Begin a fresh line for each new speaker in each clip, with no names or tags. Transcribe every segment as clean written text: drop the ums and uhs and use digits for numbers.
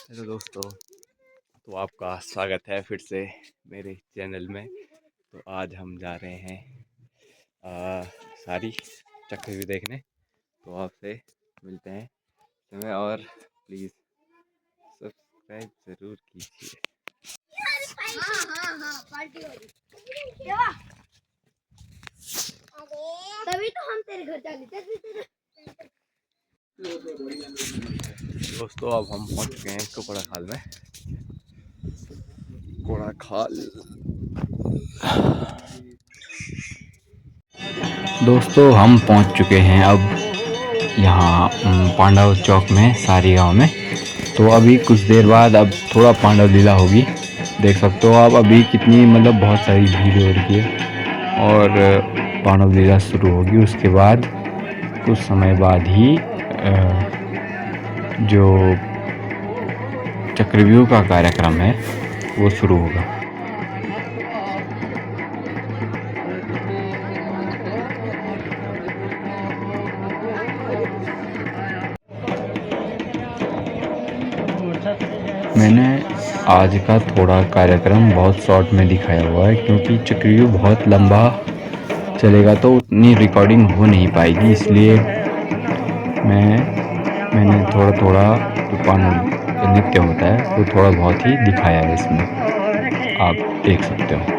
Hello दोस्तों, तो आपका स्वागत है फिर से मेरे चैनल में। तो आज हम जा रहे हैं सारी चक्रव्यूह देखने। तो आपसे मिलते हैं समय और प्लीज़ सब्सक्राइब ज़रूर कीजिए।
हाँ पार्टी हो रही। तभी तो हम तेरे घर जाने थे।
दोस्तों अब हम पहुंच चुके हैं कोड़ा खाल में। कोड़ा खाल दोस्तों हम पहुंच चुके हैं अब यहाँ पांडव चौक में, सारी गांव में। तो अभी कुछ देर बाद अब थोड़ा पांडव लीला होगी। देख सकते हो आप अभी कितनी बहुत सारी भीड़ हो रही है और पांडव लीला शुरू होगी। उसके बाद कुछ समय बाद ही जो चक्रव्यूह का कार्यक्रम है वो शुरू होगा। मैंने आज का थोड़ा कार्यक्रम बहुत शॉर्ट में दिखाया हुआ है, क्योंकि चक्रव्यूह बहुत लंबा चलेगा तो उतनी रिकॉर्डिंग हो नहीं पाएगी, इसलिए मैंने थोड़ा थोड़ा जो पांडव नृत्य होता है वो थोड़ा बहुत ही दिखाया है इसमें, आप देख सकते हो।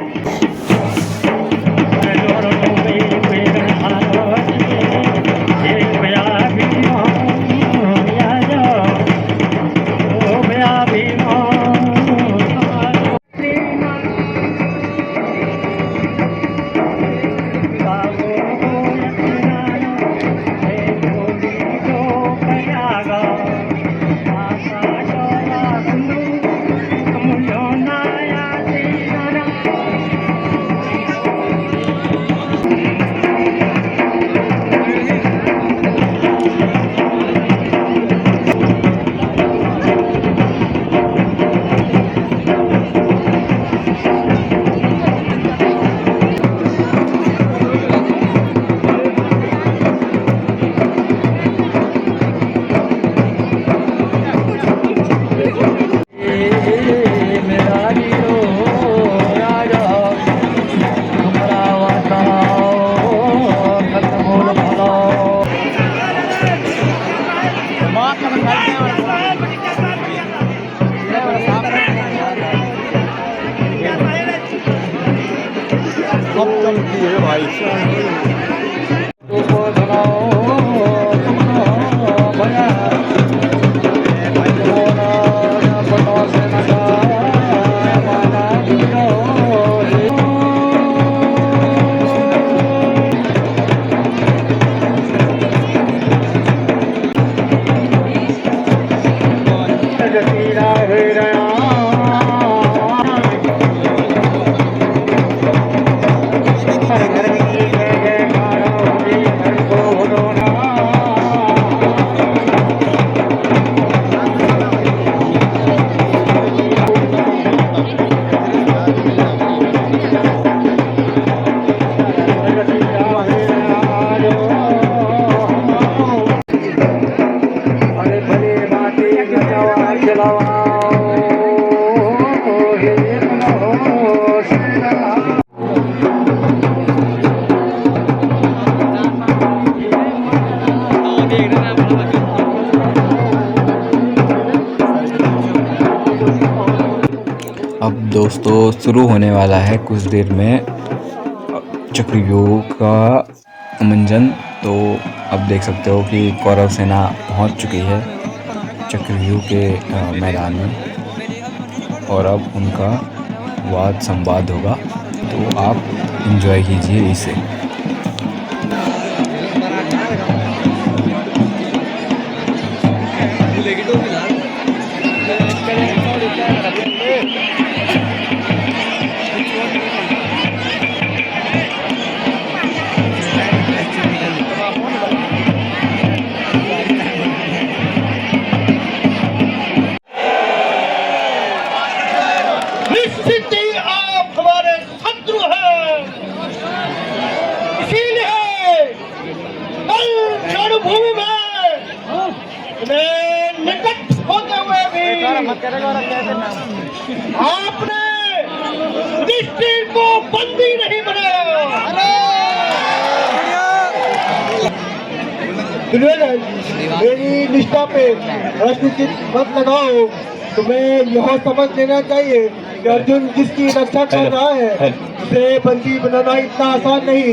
अब दोस्तों शुरू होने वाला है कुछ देर में चक्रव्यूह का मंजन। तो अब देख सकते हो कि कौरव सेना पहुंच चुकी है चक्रव्यूह के मैदान में, और अब उनका वाद संवाद होगा। तो आप एंजॉय कीजिए इसे।
निश्चित ही आप हमारे शत्रु हैं। आपने दृष्टि को बंदी नहीं बनाया। दुर्योधन, मेरी निष्ठा पे राजनीतिक मत लगाओ। तुम्हें यह समझ लेना चाहिए कि अर्जुन जिसकी रक्षा कर रहा है उसे बंदी बनाना इतना आसान नहीं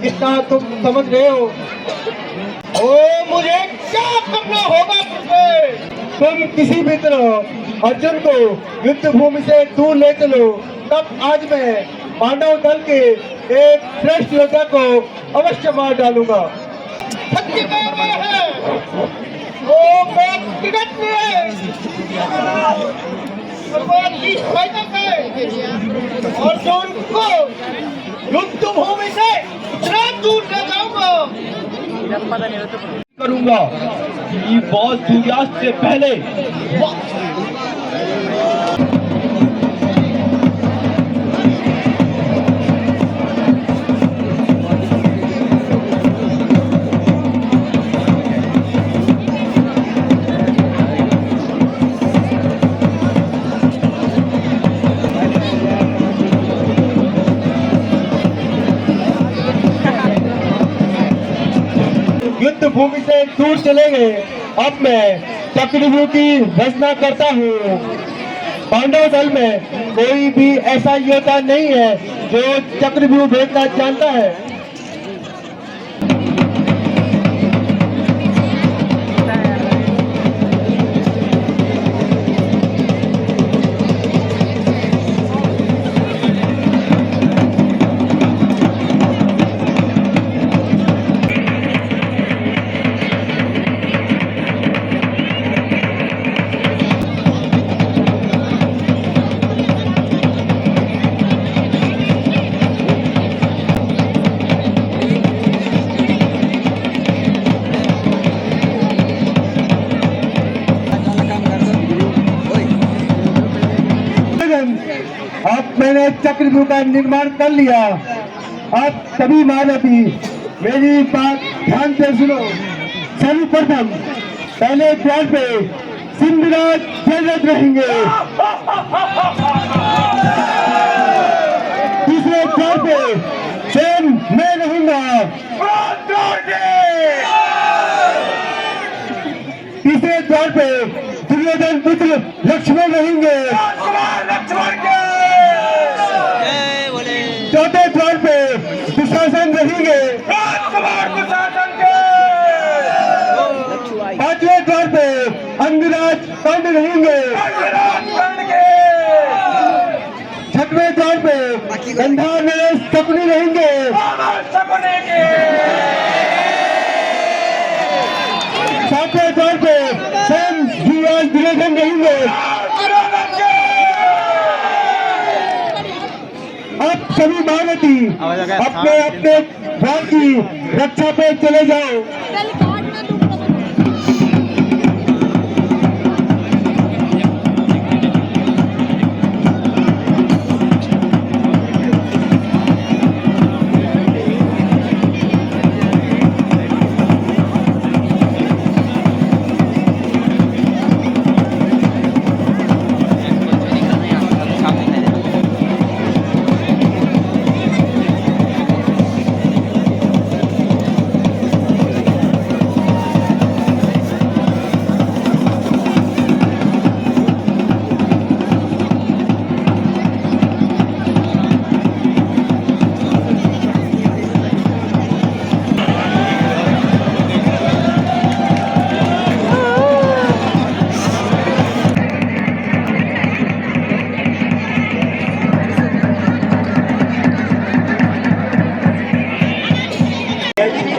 जितना तुम समझ रहे हो। ओ मुझे क्या करना होगा तुझे? तुम किसी भी तरह अर्जुन को युद्ध भूमि से दूर ले चलो, तब आज मैं पांडव दल के एक श्रेष्ठ योद्धा को अवश्य मार डालूंगा। सत्य कह रहे हैं, वो व्यक्तिगत है, भगवान की सहायता से अर्जुन को युद्ध भूमि से इतना दूर ले जाऊंगा करूंगा कि बहुत सूर्यास्त से पहले युद्ध भूमि से दूर चले गए। अब मैं चक्रव्यूह की रचना करता हूँ। पांडव दल में कोई भी ऐसा योद्धा नहीं है जो चक्रव्यूह भेजना जानता है। अब मैंने चक्रव्यूह का निर्माण कर लिया। अब सभी महारथी मेरी बात ध्यान से सुनो। सर्वप्रथम पहले द्वार पे सिंधराज जयरथ रहेंगे। दूसरे द्वार पे स्वयं मैं रहूंगा। तीसरे द्वार पे दुर्योधन पुत्र लक्ष्मण रहेंगे। चौथे द्वार पे दुशासन रहेंगे। पांचवें द्वार पे अंगराज पांडे रहेंगे। छठवें द्वार पे गंधार नरेश शकुनी रहेंगे। सातवें द्वार पे स्वयं युवराज दुर्योधन रहेंगे। अब सभी महारथी अपने अपने द्वार की रक्षा पे चले जाओ।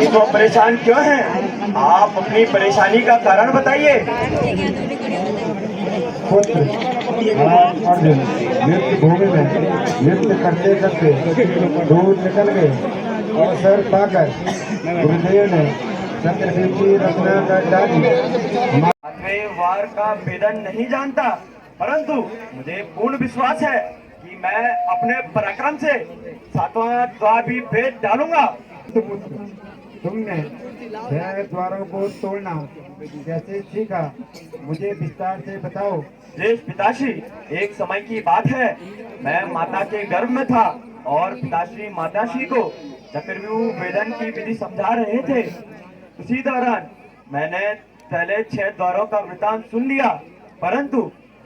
तो परेशान क्यों हैं? आप अपनी परेशानी का कारण बताइए। पुत्र, आप अर्जुन नृत्य भूमि में नृत्य करते करते दूर निकल गए। अवसर पाकर गुरुदेव ने चक्रव्यूह की रचना कर डाली। सातवें वार का भेदन नहीं जानता, परंतु मुझे पूर्ण विश्वास है कि मैं अपने पराक्रम से सातवां द्वार भी भेद डालूंगा। तुमने 6 द्वारों को तोड़ना कैसे सीखा, मुझे विस्तार से बताओ।
श्रेष्ठ पिताश्री, एक समय की बात है, मैं माता के गर्भ में था और पिताश्री माताश्री को चक्रव्यूह वेदन की विधि समझा रहे थे। उसी दौरान मैंने पहले 6 द्वारों का वृतांत सुन लिया, परंतु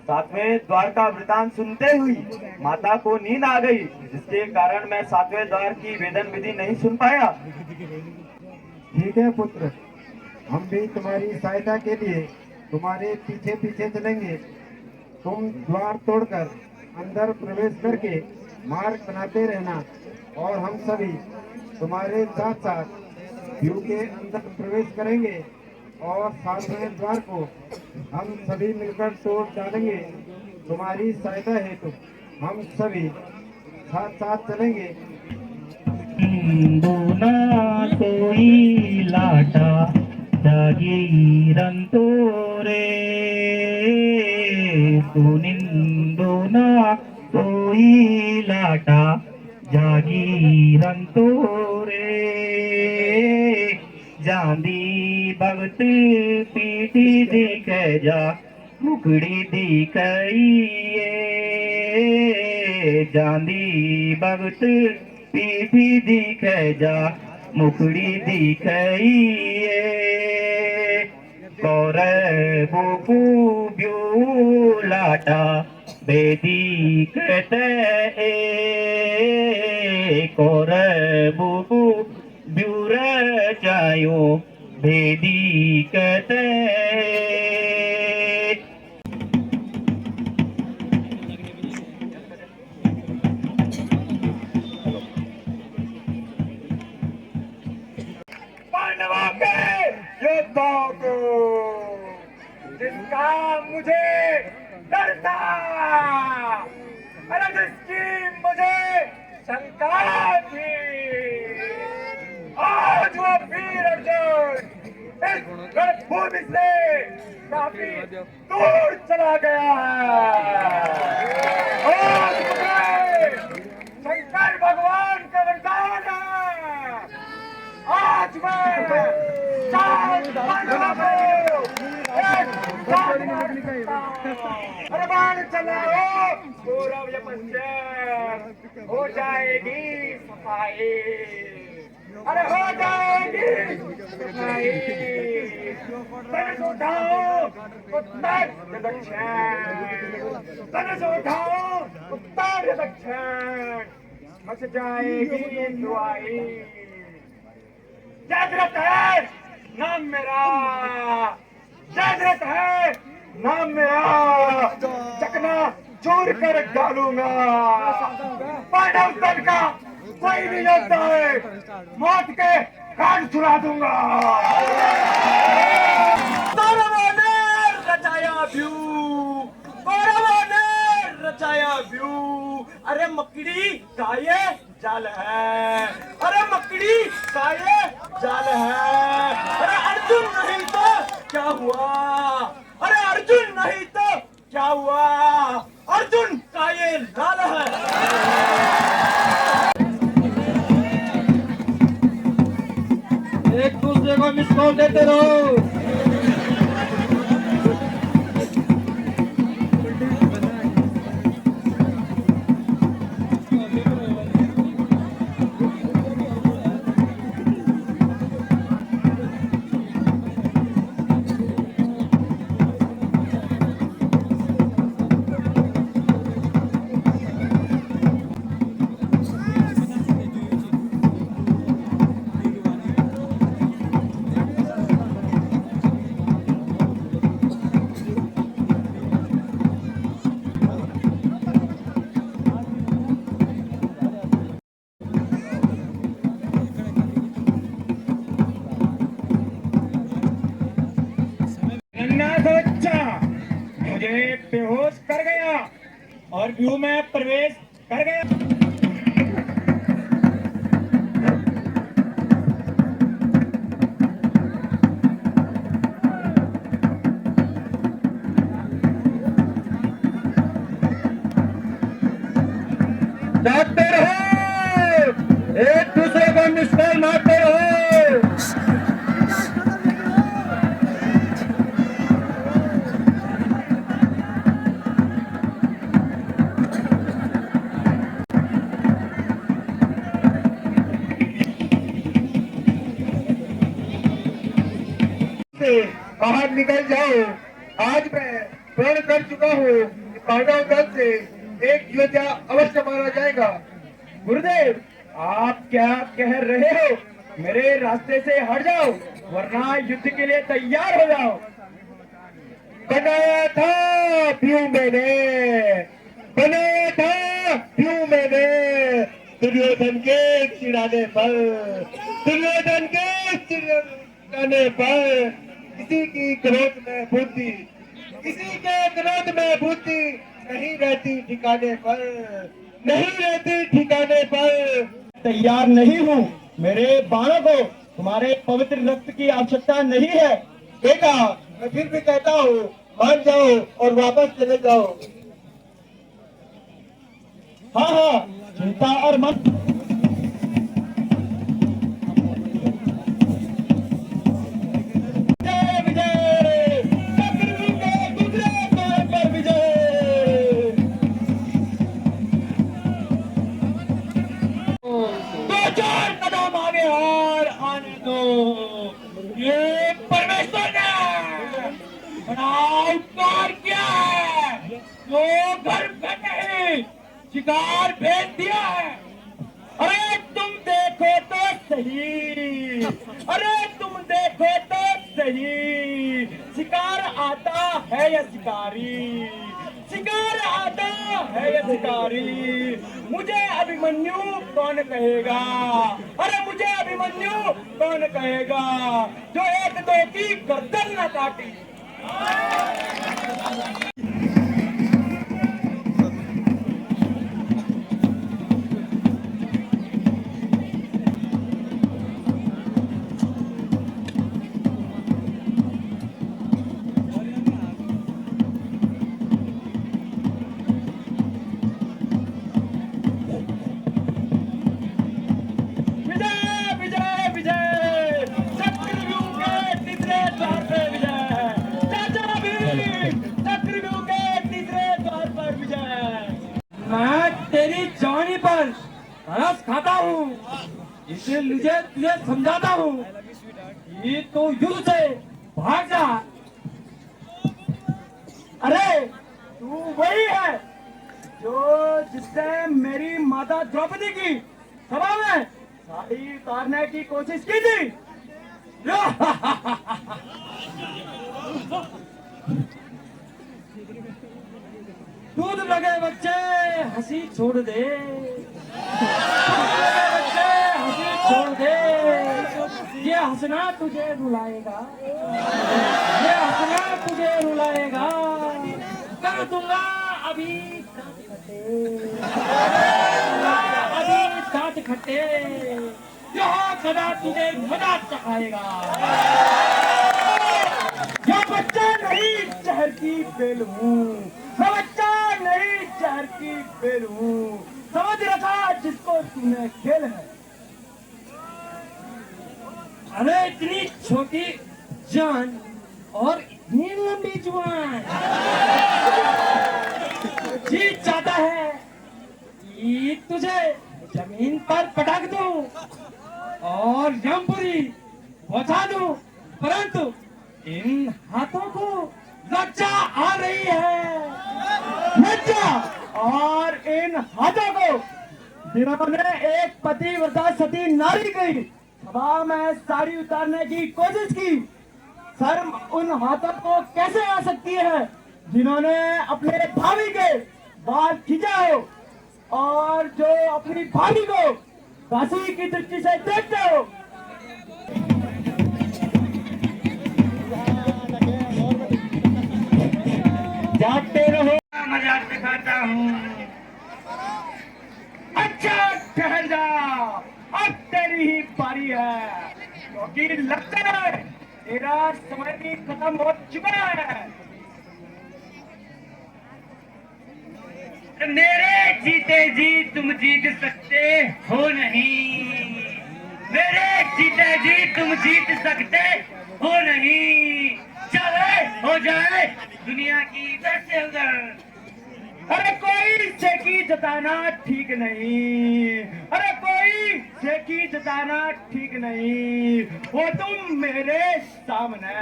7वें द्वार का वृतांत सुनते हुई माता को नींद आ गई, जिसके कारण मैं 7वें द्वार की वेदन विधि नहीं सुन पाया।
ठीक है पुत्र, हम भी तुम्हारी सहायता के लिए तुम्हारे पीछे पीछे चलेंगे। तुम द्वार तोड़कर अंदर प्रवेश करके मार्ग बनाते रहना और हम सभी तुम्हारे साथ साथ व्यू के अंदर प्रवेश करेंगे और 7वें द्वार को हम सभी मिलकर तोड़ डालेंगे। तुम्हारी सहायता हेतु हम सभी साथ साथ चलेंगे।
निंदुना कोई लाटा जागीरंतो रे, तू निंदुना कोई लाटा जागीरंतो रे, जांदी भगत पीठी दिख जा मुकड़ी दिखाइए, जांदी भगत पीठी दिख जा मुकड़ी दिखाइए, कौरवों को ब्यूलाटा बेदी कहते, कौरवों को ब्यूर चायो बेदी कहते।
पांडवों के योद्धाओं को, जिसका मुझे डर था, अरे जिसकी मुझे शंका थी, आज वो वीर अर्जुन इस रणभूमि से काफी दूर चला गया है। आज मुझे शंकर भगवान का वरदान है, आज मैं चार पांडवों को एक साथ मार सकता हूं। अरे बाण चलाओ, गौरव ये पश्चात हो जाएगी सफाई, अरे हो जाएगी सफाई। तन उठाओ उत्तर दक्षिण, तन उठाओ उत्तर दक्षिण, मच जाएगी दुआई। जागृत है नाम मेरा, जागृत है नाम मेरा, चकना चूर कर डालूंगा। पांडव दल का कोई भी योद्धा है, मौत के घाट छुड़ा दूंगा। कौरवों ने रचाया व्यू, कौरवों ने रचाया व्यू, अरे मकड़ी का ये जाल है, अरे मकड़ी का ये जाल है। अरे अर्जुन नहीं तो क्या हुआ, अरे अर्जुन नहीं तो क्या हुआ, अर्जुन का ये लाल है।
एक दूसरे को मिस कॉल देते रहो।
मुझे बेहोश कर गया और व्यू में प्रवेश कर गया।
जागते रहो, एक दूसरे को मिस कॉल मारते रहो। से बाहर निकल जाओ। आज मैं प्रण कर चुका हूँ कि पांडव दल से एक योद्धा अवश्य मारा जाएगा।
गुरुदेव, आप क्या कह रहे हो? मेरे रास्ते से हट जाओ, वरना युद्ध के लिए तैयार हो जाओ।
बनाया था भीम मैंने, बनाया था भीम मैंने, दुर्योधन के चिढ़ाने पर, दुर्योधन के चिढ़ाने पर, किसी की क्रोध में बुद्धि, किसी के क्रोध में बुद्धि नहीं रहती ठिकाने पर, नहीं रहती ठिकाने पर।
तैयार नहीं हूँ। मेरे बाणों को तुम्हारे पवित्र रक्त की आवश्यकता नहीं है।
बेटा, मैं फिर भी कहता हूँ, मान जाओ और वापस चले जाओ।
हाँ हाँ, चिंता और मत। विजय विजय, चक्रव्यूह के दूसरे द्वार पर विजय। दो चार कदम आगे और आने दो। ये परमेश्वर ने बड़ा उपकार किया है, जो घर पे नहीं शिकार भेज दिया है। अरे तुम देखो तो सही, अरे तुम देखो तो सही, शिकार आता है या शिकारी, शिकार आता है या शिकारी। मुझे अभिमन्यु कौन कहेगा? अरे मुझे अभिमन्यु कौन कहेगा, जो एक दो की गर्दन न काटी। विजय विजय विजय, चक्रव्यूह के तीसरे द्वार पे विजय। चाचा भीम, चक्रव्यूह के तीसरे द्वार पर विजय। मैं तेरी जवानी पर तरस खाता हूँ, इसलिए तुझे समझाता हूँ कि तू युद्ध से भाग जा। अरे तू वही है जो जिसने मेरी माता द्रौपदी की सभा में साड़ी उतारने की कोशिश की थी। दूध लगे बच्चे हंसी छोड़ दे, दूध लगे बच्चे हंसी छोड़ दे। ये हंसना तुझे रुलाएगा, ये हंसना तुझे रुलाएगा। कर दूंगा अभी अभी दांत खट्टे, यहाँ सदा तुझे मजा चखाएगा। यह बच्चा नहीं शहर की बेल हूँ, मैं बच्चा नहीं शहर की बेल हूँ। समझ रखा जिसको तूने खेल है। अरे इतनी छोटी जान और इतनी लंबी जुबान, जी चाहता है कि तुझे जमीन पर पटक दूं और यमपुरी पहुंचा दूं, परंतु इन हाथों को लज्जा आ रही है, लज्जा। और इन हाथों को जिन्होंने एक पतिव्रता सती नारी की सभा में साड़ी उतारने की कोशिश की, शर्म उन हाथों को कैसे आ सकती है जिन्होंने अपने भाभी के बाल खींचा हो और जो अपनी भाभी को दासी की दृष्टि से देखते हो। जागते रहो, मजाक दिखाता हूँ। अच्छा ठहर जा, अब तेरी ही बारी है, क्योंकि लगता है तेरा समय भी खत्म हो चुका है। मेरे जीते जी तुम जीत सकते हो नहीं, मेरे जीते जी तुम जीत सकते हो नहीं। चले हो जाए दुनिया की वैसे उधर, अरे कोई सेकी जताना ठीक नहीं, अरे कोई सेकी जताना ठीक नहीं। वो तुम मेरे सामने,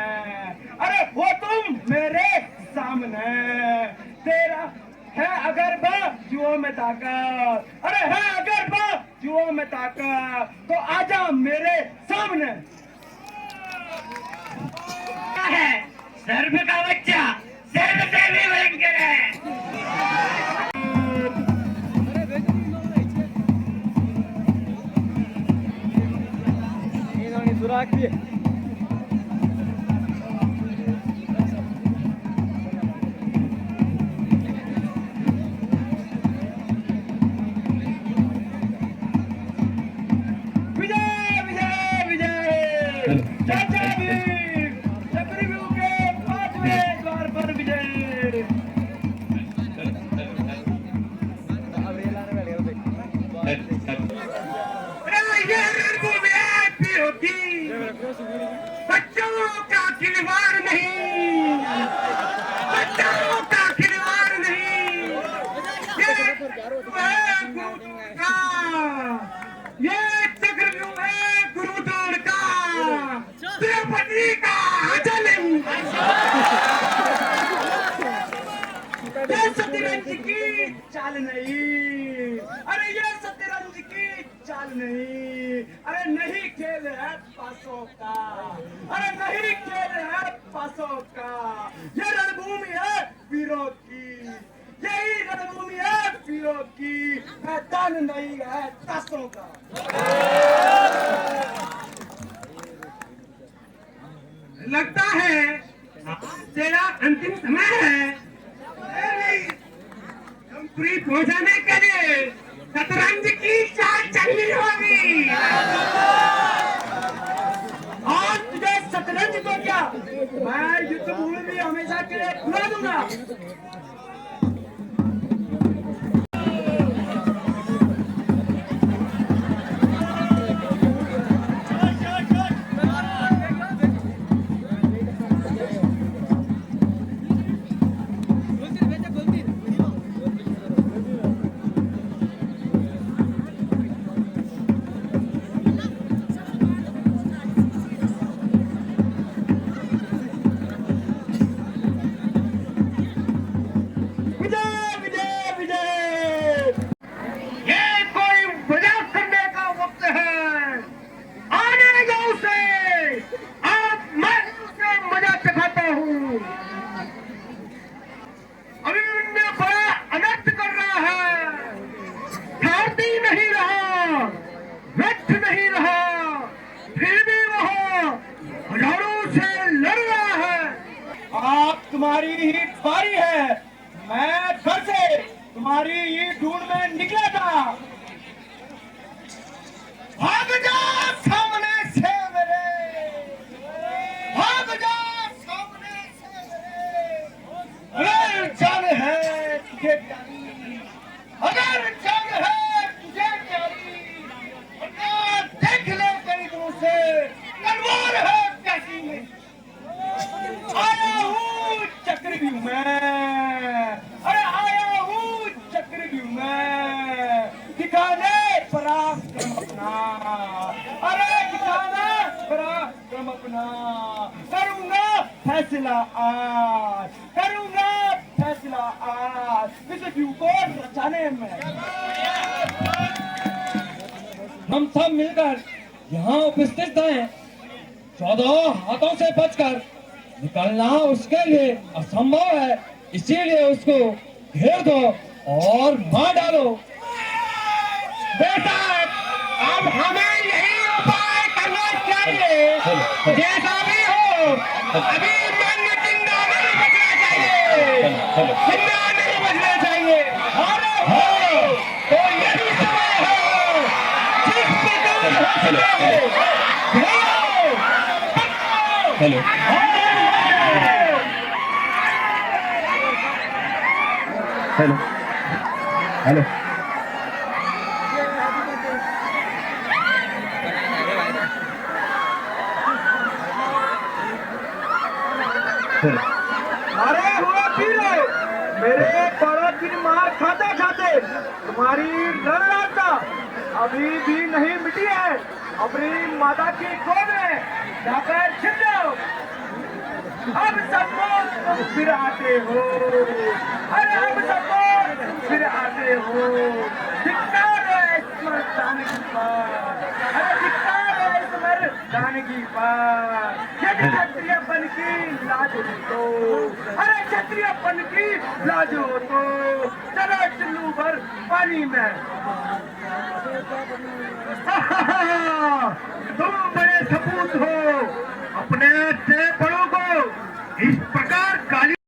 अरे वो तुम मेरे सामने। तेरा है अगर बाजुओं में ताकत, अरे है अगर बाजुओं में ताकत, तो आजा मेरे सामने।
है सर्प का बच्चा सर्प से भी भयंकर है।
विजय विजय विजय, चाचा वीर चक्रव्यूह के 5वें द्वार पर विजय।
ये रणभूमि ऐसी होती, बच्चों का खिलवाड़ नहीं, बच्चों का खिलवाड़ नहीं। ये चक्रव्यूह है गुरुद्वार का, द्रौपदी का जन्म।
ये सत्यरंज की चाल नहीं, अरे ये सत्यरंज की चाल नहीं, अरे नहीं खेल है पासों का, अरे नहीं खेल है पासों का। ये रणभूमि है वीरों की, यही रणभूमि है वीरों की, मैदान नहीं है ताशों का।
लगता है तेरा अंतिम समय है। हम पूरी पहुंचाने के लिए शतरंज की चाल चलनी होगी।
आज तुझे शतरंज तो क्या, मैं युद्ध भूमि भी हमेशा के लिए खुला दूंगा। विजय विजय विजय।
ये कोई मजाक करने का वक्त है। आने जाओ से, अब मैं उसे मजा चखाता हूँ। अभिमन्यु बड़ा अनर्थ कर रहा है, ठाती नहीं रहा, व्यर्थ नहीं रहा, फिर भी वह हजारों से लड़ रहा है।
आप तुम्हारी ही बारी है, मैं घर से तुम्हारी ही ढूंढ में निकला था। भाग जा सामने से मेरे, भाग जा सामने से मेरे। अगर जान है तुझे प्यारी, अगर जान है तुझे प्यारी, अगर देख ले तेरी दूर से तलवार है कैसी मेरी। आया हूँ चक्रव्यूह में, अरे आया हूँ चक्रव्यूह में, दिखाने पराक्रम अपना, अरे दिखाना पराक्रम अपना। करूंगा फैसला आज, करूंगा फैसला आज, विश्वव्यूह को रचाने में। हम सब मिलकर यहाँ उपस्थित हैं। 14 हाथों से बचकर निकलना उसके लिए असंभव है, इसीलिए उसको घेर दो और मार डालो।
बेटा, अब हमें यही उपाय करना चाहिए। जैसा भी हो, अभी मन जिंदा नहीं बचना चाहिए, जिंदा नहीं बचना चाहिए। अरे हो तो यही समय है, जिस प्रकार हो सके
हेलो हेलो हेलो
अरे हुआ फिर मेरे कौरव की मार खाते खाते तुम्हारी रणराजता अभी भी नहीं मिटी है। अपनी माता की गोद में जाकर छिप जाओ। अब सबको तुम फिर आते हो, अरे अब सबको फिर आते हो। धिक्कार है इस मर्दाने की पार, अरे धिक्कार है इस मर्दाने की पार। यदि क्षत्रियपन की लाज हो तो, अरे क्षत्रियपन की लाज हो तो चलो चुल्लू भर पानी में। तुम बड़े सपूत हो, अपने से बड़ों को इस प्रकार गाली